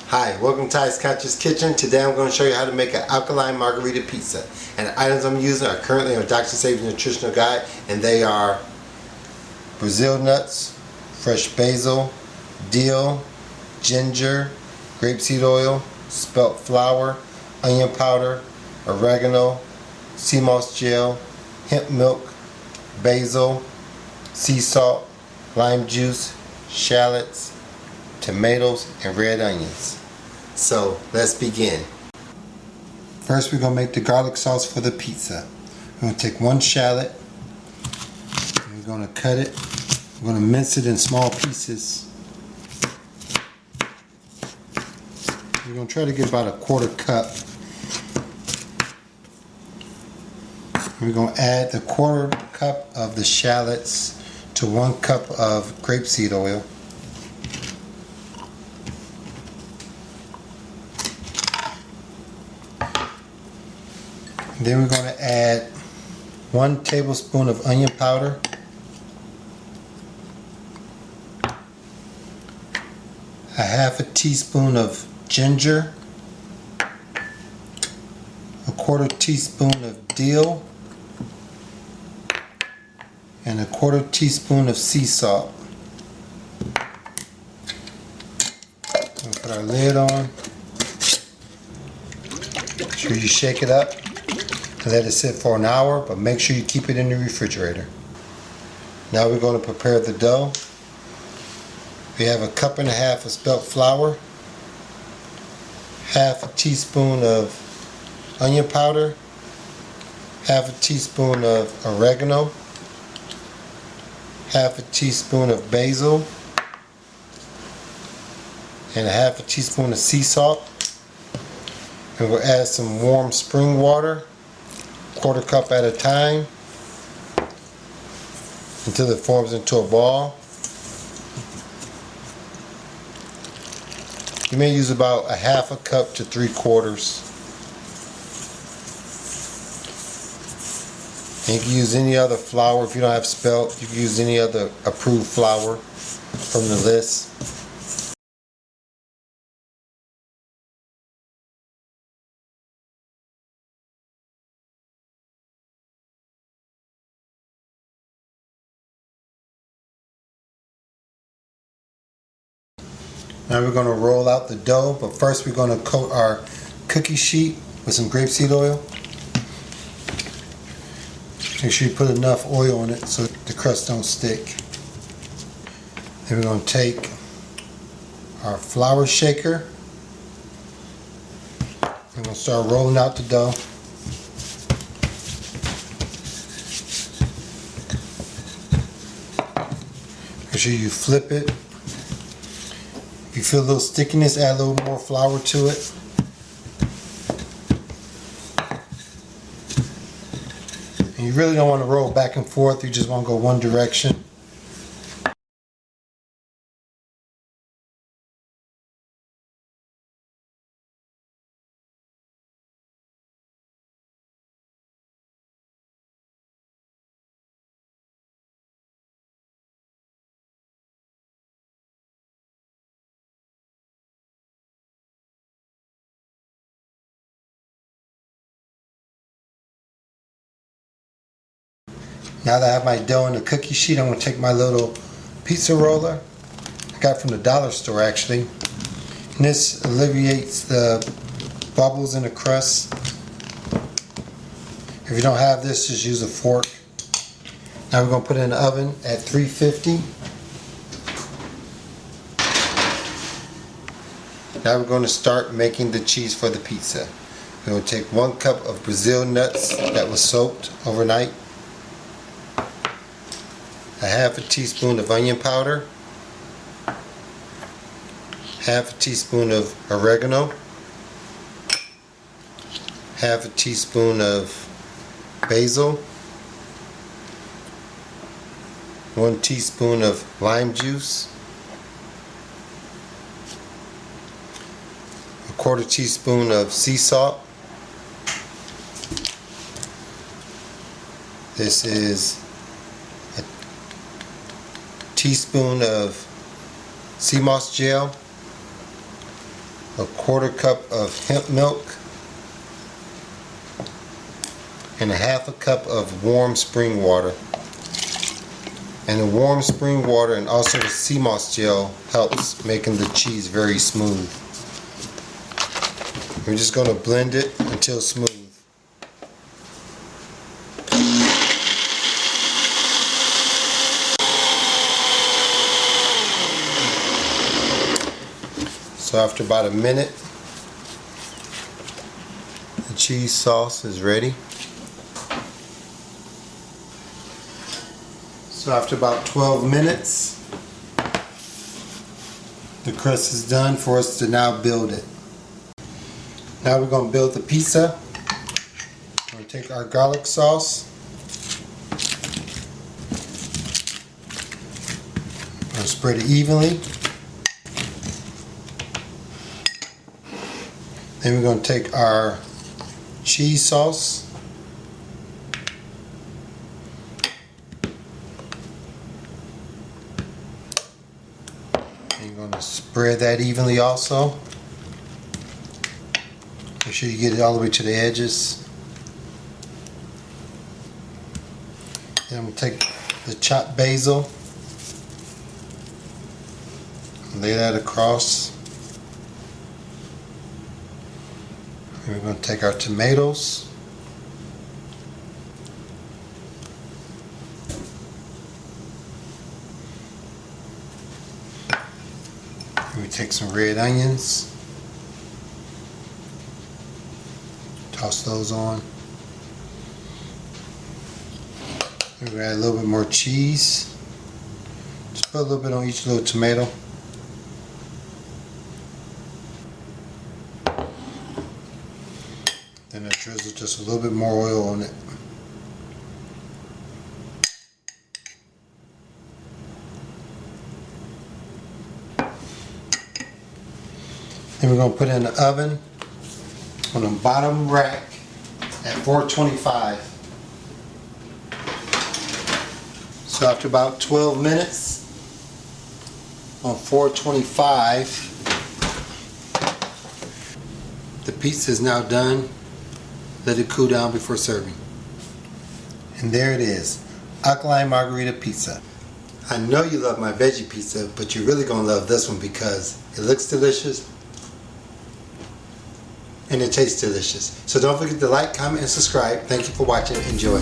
Hi, welcome to TysConsciousKitchen. Today I'm going to show you how to make an alkaline margarita pizza. And the items I'm using are currently on Dr. SEBI'S nutritional guide, and they are Brazil nuts, fresh basil, dill, ginger, grapeseed oil, spelt flour, onion powder, oregano, sea moss gel, hemp milk, basil, sea salt, lime juice, shallots, tomatoes, and red onions. So let's begin. First we're going to make the garlic sauce for the pizza. We're going to take one shallot, and we're going to cut it. We're going to mince it in small pieces. We're going to try to get about a quarter cup. We're going to add the quarter cup of the shallots to 1 cup of grapeseed oil. Then we're going to add 1 tablespoon of onion powder, a half a teaspoon of ginger, a quarter teaspoon of dill, and a quarter teaspoon of sea salt. We'll put our lid on. Make sure you shake it up. Let it sit for an hour, but make sure you keep it in the refrigerator. Now we're going to prepare the dough. We have a cup and a half of spelt flour, half a teaspoon of onion powder, half a teaspoon of oregano, half a teaspoon of basil, and a half a teaspoon of sea salt. And we'll add some warm spring water, quarter cup at a time, until it forms into a ball. You may use about a half a cup to 3/4. And you can use any other flour. If you don't have spelt, you can use any other approved flour from the list. Now we're going to roll out the dough, but first we're going to coat our cookie sheet with some grapeseed oil. Make sure you put enough oil on it so the crust don't stick. Then we're going to take our flour shaker. We're going to start rolling out the dough. Make sure you flip it. If you feel a little stickiness, add a little more flour to it. And you really don't want to roll back and forth, you just want to go one direction. Now that I have my dough in the cookie sheet, I'm going to take my little pizza roller. I got it from the dollar store actually. And this alleviates the bubbles in the crust. If you don't have this, just use a fork. Now we're going to put it in the oven at 350. Now we're going to start making the cheese for the pizza. We're going to take 1 cup of Brazil nuts that was soaked overnight, a half a teaspoon of onion powder, half a teaspoon of oregano, half a teaspoon of basil, 1 teaspoon of lime juice, a quarter teaspoon of sea salt. This is a teaspoon of sea moss gel, 1/4 cup of hemp milk, and 1/2 cup of warm spring water. And the warm spring water and also the sea moss gel helps making the cheese very smooth. We're just going to blend it until smooth. So after about a minute, the cheese sauce is ready. So after about 12 minutes, the crust is done for us to now build it. Now we're going to build the pizza. We're going to take our garlic sauce. We're going to spread it evenly. Then we're going to take our cheese sauce. And you're going to spread that evenly also. Make sure you get it all the way to the edges. Then I'm going to take the chopped basil and lay that across. And we're going to take our tomatoes. And we take some red onions. Toss those on. We're going to add a little bit more cheese. Just put a little bit on each little tomato. Then I drizzle just a little bit more oil on it. Then we're going to put it in the oven on the bottom rack at 425. So after about 12 minutes on 425, the pizza is now done. Let it cool down before serving. And there it is, Alkaline Margarita Pizza. I know you love my veggie pizza, but you're really going to love this one because it looks delicious and it tastes delicious. So don't forget to like, comment, and subscribe. Thank you for watching. Enjoy.